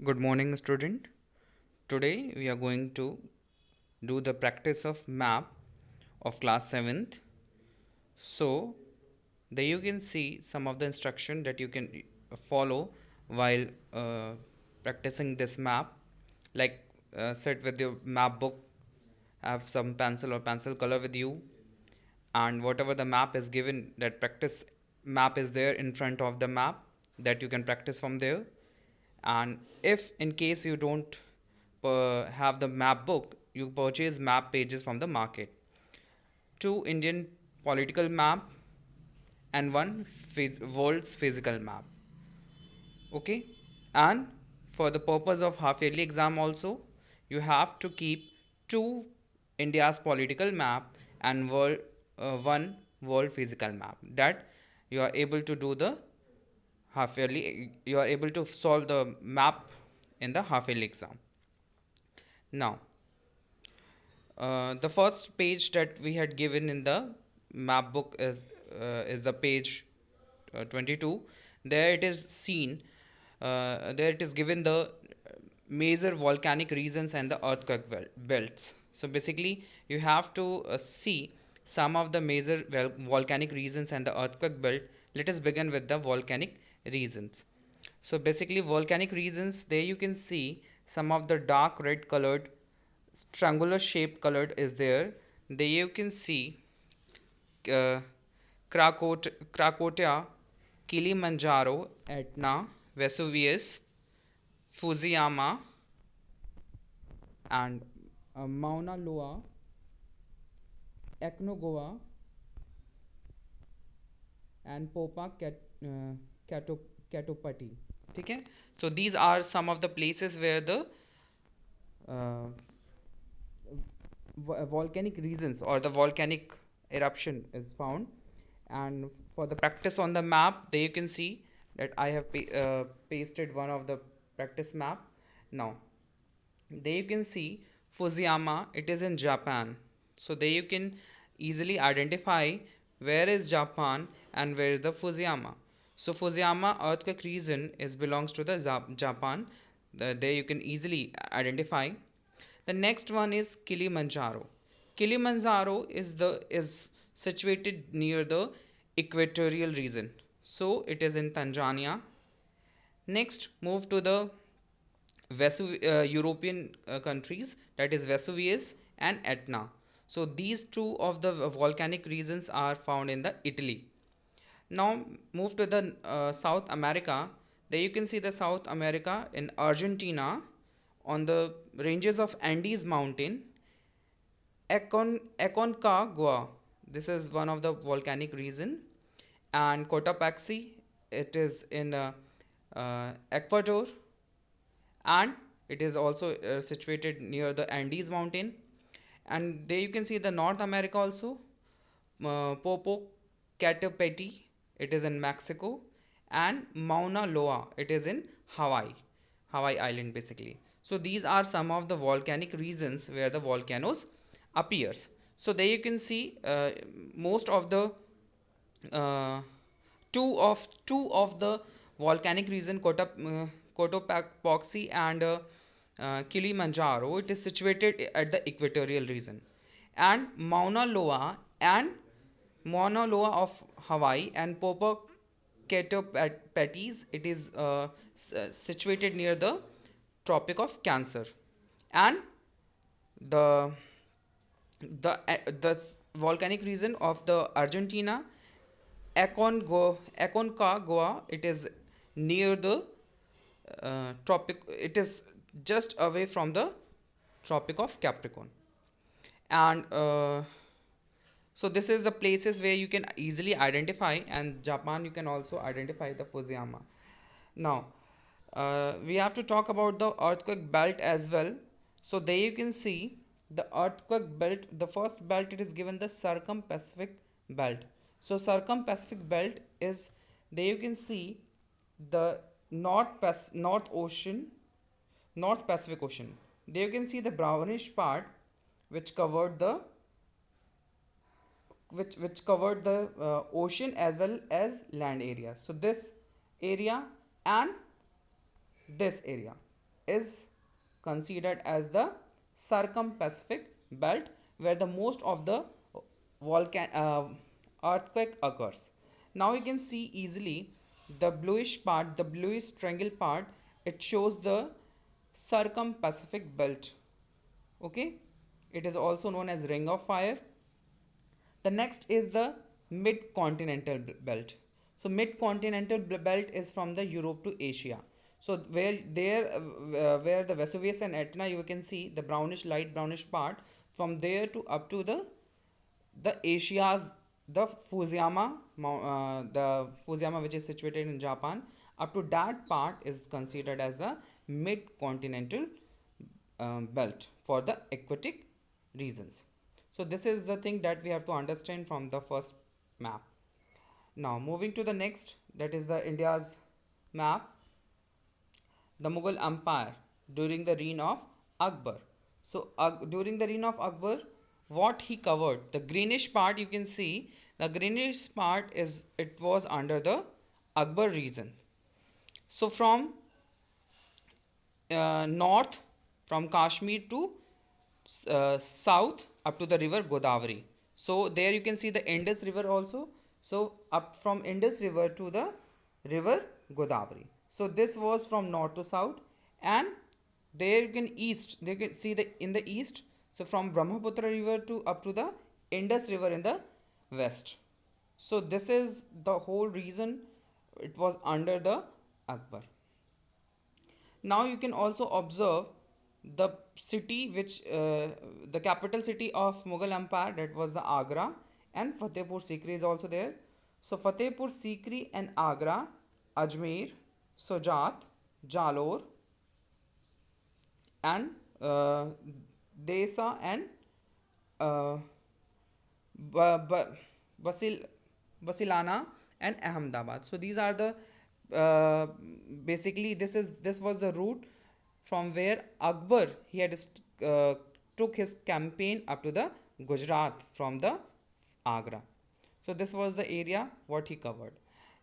Good morning, student. Today we are going to do the practice of map of class 7th. So, there you can see some of the instruction that you can follow while practicing this map. Like sit with your map book, have some pencil or pencil color with you, and whatever the map is given, that practice map is there in front of the map that you can practice from there. And if in case you don't have the map book, you purchase map pages from the market. Two Indian political map and one world's physical map. Okay, and for the purpose of half yearly exam also, you have to keep two India's political map and one world physical map, that you are able to do the half yearly, you are able to solve the map in the half yearly exam. Now, the first page that we had given in the map book is the page 22. There it is seen. There it is given the major volcanic regions and the earthquake belts. So basically, you have to see some of the major volcanic regions and the earthquake belt. Let us begin with the volcanic regions. So basically, volcanic regions, there you can see some of the dark red colored triangular shape colored is there. There you can see uh, Krakatoa, Kilimanjaro, Etna, Vesuvius, Fujiyama, and Mauna Loa, Aconcagua, and Kato, Katopati. ठीक है, so these are some of the places where the uh, volcanic regions or the volcanic eruption is found. And for the practice on the map, there you can see that I have pasted one of the practice map. Now there you can see Fujiyama, it is in Japan. So there you can easily identify where is Japan and where is the Fujiyama. So Fujiyama earthquake region is belongs to the Japan. There you can easily identify. The next one is Kilimanjaro. Kilimanjaro is situated near the equatorial region. So it is in Tanzania. Next, move to the European countries, that is Vesuvius and Etna. So these two of the volcanic regions are found in the Italy. Now move to the South America. There you can see the South America in Argentina on the ranges of Andes mountain. Aconcagua, this is one of the volcanic region, and Cotopaxi, it is in Ecuador, and it is also situated near the Andes mountain. And there you can see the North America also, Popocatépetl, it is in Mexico, and Mauna Loa, it is in Hawaii island basically. So these are some of the volcanic regions where the volcanoes appears. So there you can see most of the uh, two of the volcanic region, Cotopaxi and Kilimanjaro, it is situated at the equatorial region, and Mauna Loa of Hawaii and Popocatépetl, it is situated near the Tropic of Cancer. And the the volcanic region of the Argentina, Aconcagua, it is near the tropic. It is just away from the Tropic of Capricorn. And so this is the places where you can easily identify, and Japan you can also identify the Fujiyama. Now we have to talk about the earthquake belt as well. So there you can see the earthquake belt. The first belt, it is given the circum-Pacific belt. So circum-Pacific belt is, there you can see the North Ocean, North Pacific Ocean. There you can see the brownish part which covered the ocean as well as land area. So this area and this area. is considered as the circum-Pacific belt, where the most of the volcan earthquake occurs. Now you can see easily the bluish part, the bluish triangle part, it shows the circum-Pacific belt. Okay, it is also known as ring of fire. The next is the mid-continental belt. So mid-continental belt is from the Europe to Asia. So where the Vesuvius and Etna, you can see the brownish, light brownish part, from there to up to the Asia's, the Fusiyama, which is situated in Japan, up to that part is considered as the mid-continental belt for the aquatic reasons. So this is the thing that we have to understand from the first map. Now moving to the next, that is the India's map, the Mughal Empire during the reign of Akbar. So during the reign of Akbar, what he covered, the greenish part, you can see the greenish part is, it was under the Akbar region. So from north, from Kashmir to south up to the river Godavari. So there you can see the Indus river also. So up from Indus river to the river Godavari. So this was from north to south, and there you can east, they can see the in the east. So from Brahmaputra river to up to the Indus river in the west. So this is the whole reason it was under the Akbar. Now you can also observe the city which the capital city of Mughal Empire, that was the Agra, and Fatehpur Sikri is also there. So Fatehpur Sikri and Agra, Ajmer, Sojat, Jalore, and Desa, and uh, Basil, Basilana, and Ahmedabad. So these are the uh, basically this was the route from where Akbar he had took his campaign up to the Gujarat from the Agra. So this was the area what he covered.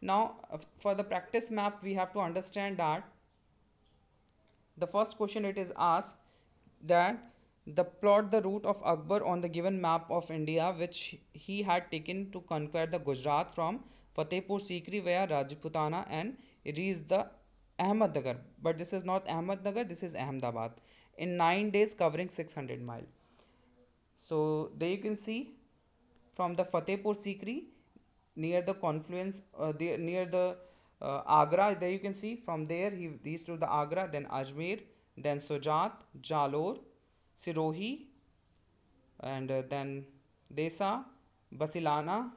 Now for the practice map, we have to understand that the first question it is asked that the plot the route of Akbar on the given map of India which he had taken to conquer the Gujarat from Fatehpur Sikri via Rajputana and reach the Ahmednagar. But this is not Ahmednagar, this is Ahmedabad, in 9 days covering 600 miles. So there you can see from the Fatehpur Sikri near the confluence, near the Agra. There you can see from there he reached to the Agra, then Ajmer, then Sojat, Jalore, Sirohi, and then Desa, Basilana,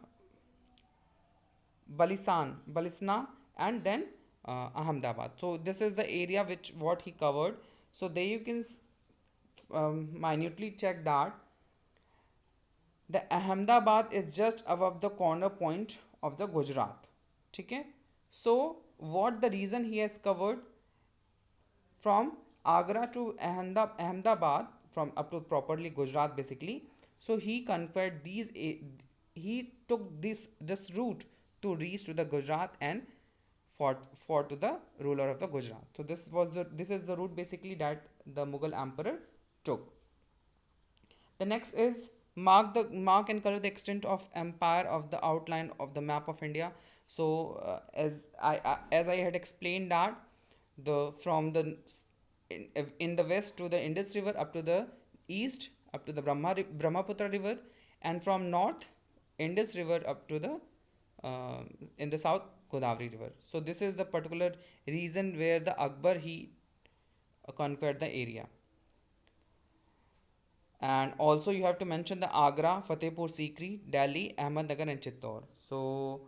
Balisna, and then Ahmedabad. So this is the area which what he covered. So there you can minutely check that the Ahmedabad is just above the corner point of the Gujarat. Okay? So what the reason he has covered from Agra to Ahmedabad, from up to properly Gujarat basically. So he conquered he took this route to reach to the Gujarat and fought to the ruler of the Gujarat. So this is the route basically that the Mughal emperor took. The next is mark and color the extent of empire of the outline of the map of India. So as I had explained that the from the in the west to the Indus river, up to the east up to the Brahmaputra river, and from north Indus river up to the in the south Godavari river. So this is the particular reason where the Akbar he conquered the area. And also you have to mention the Agra, Fatehpur Sikri, Delhi, Ahmednagar, and Chittor. So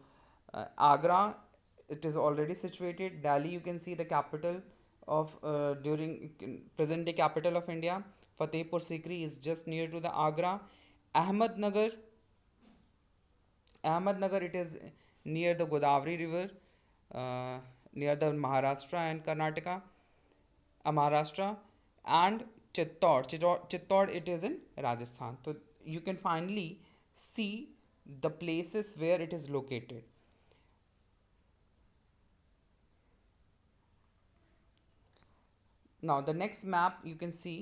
Agra, it is already situated. Delhi, you can see the capital of during present day capital of India. Fatehpur Sikri is just near to the Agra. Ahmednagar, Ahmednagar, it is near the Godavari river, near the Maharashtra and Karnataka, Maharashtra, and Chittor, it is in Rajasthan. So you can finally see the places where it is located. Now the next map you can see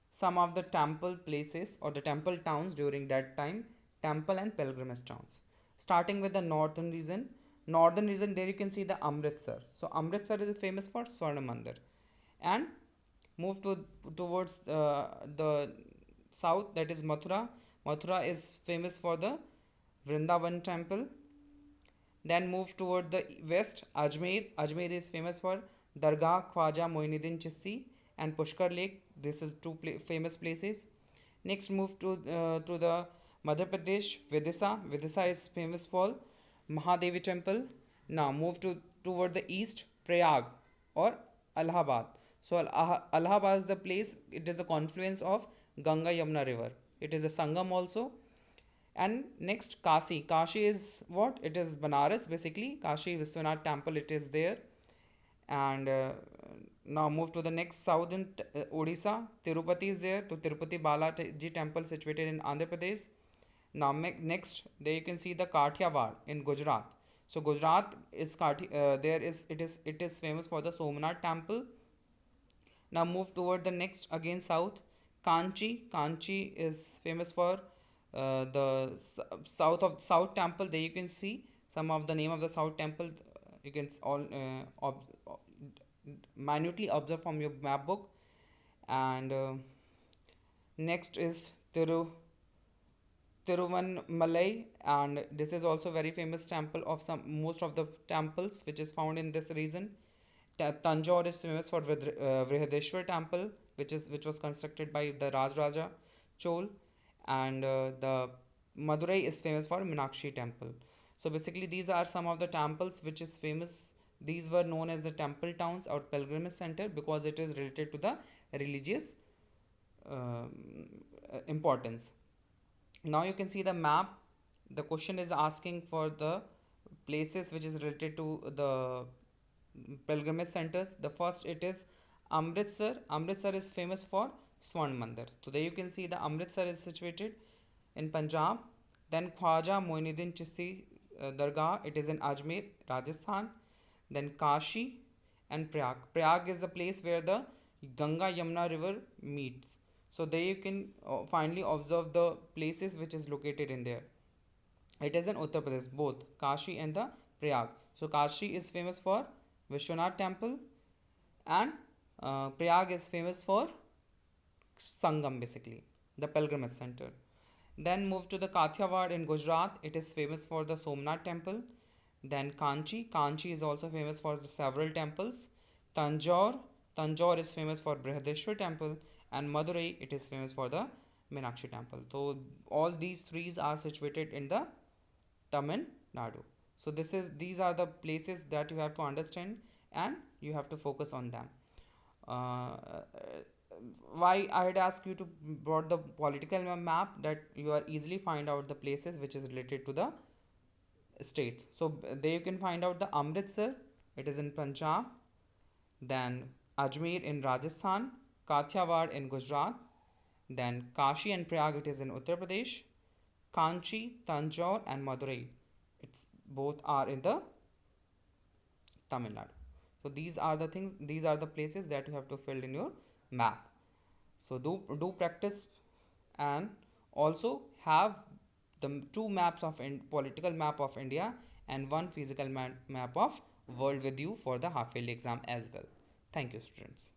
some of the temple places or the temple towns during that time, temple and pilgrimage towns. Starting with the northern region there you can see the Amritsar. So Amritsar is famous for Swarna Mandir, and move towards the south, that is Mathura. Mathura is famous for the Vrindavan temple. Then move toward the west, Ajmer. Ajmer is famous for Dargah Khwaja Moinuddin Chisti and Pushkar Lake. This is two famous places. Next move to the Madhya Pradesh, Vidisa. Vidisa is famous for Mahadevi temple. Now move toward the east, Prayag or Allahabad. So Allahabad is the place. It is a confluence of Ganga Yamuna river. It is a Sangam also. And next, Kashi is what? It is Banaras basically. Kashi Vishwanath temple, it is there. And now move to the next southern Odisha. Tirupati is there. So Tirupati Balaji temple situated in Andhra Pradesh. Now next there you can see the Kathiawar in Gujarat. So Gujarat is it is famous for the Somnath temple. Now move toward the next again south, Kanchi. Kanchi is famous for south temple. There you can see some of the name of the south temple. You can all minutely observe from your map book. And next is Tiruvannamalai, and this is also very famous temple of some most of the temples which is found in this region. Tanjore is famous for Vrihadeshwar temple, which was constructed by the Rajaraja Chol, and the Madurai is famous for Meenakshi temple. So basically, these are some of the temples which is famous. These were known as the temple towns or pilgrimage center because it is related to the religious importance. Now you can see the map. The question is asking for the places which is related to the pilgrimage centers. The first it is Amritsar. Amritsar is famous for Swarn Mandir. So there you can see the Amritsar is situated in Punjab. Then Khwaja Moinuddin Chisti Dargah, it is in Ajmer, Rajasthan. Then Kashi and Prayag. Prayag is the place where the Ganga Yamuna river meets. So there you can finally observe the places which is located in there. It is in Uttar Pradesh, both Kashi and the Prayag. So Kashi is famous for Vishwanath temple, and Prayag is famous for Sangam basically, the pilgrimage center. Then move to the Kathiawar in Gujarat. It is famous for the Somnath temple. Then Kanchi. Kanchi is also famous for the several temples. Tanjore. Tanjore is famous for Brihadeshwar temple. And Madurai, it is famous for the Meenakshi temple. So all these three are situated in the Tamil Nadu. So these are the places that you have to understand and you have to focus on them. Uh, why I had asked you to brought the political map, that you are easily find out the places which is related to the states. So there you can find out the Amritsar, it is in Punjab, then Ajmer in Rajasthan, Kathiawar in Gujarat, then Kashi and Prayag, it is in Uttar Pradesh, Kanchi, Tanjore and Madurai, it's both are in the Tamil Nadu. So these are the places that you have to fill in your map. So do practice, and also have the two maps of political map of India and one physical map of world with you for the half yearly exam as well. Thank you, students.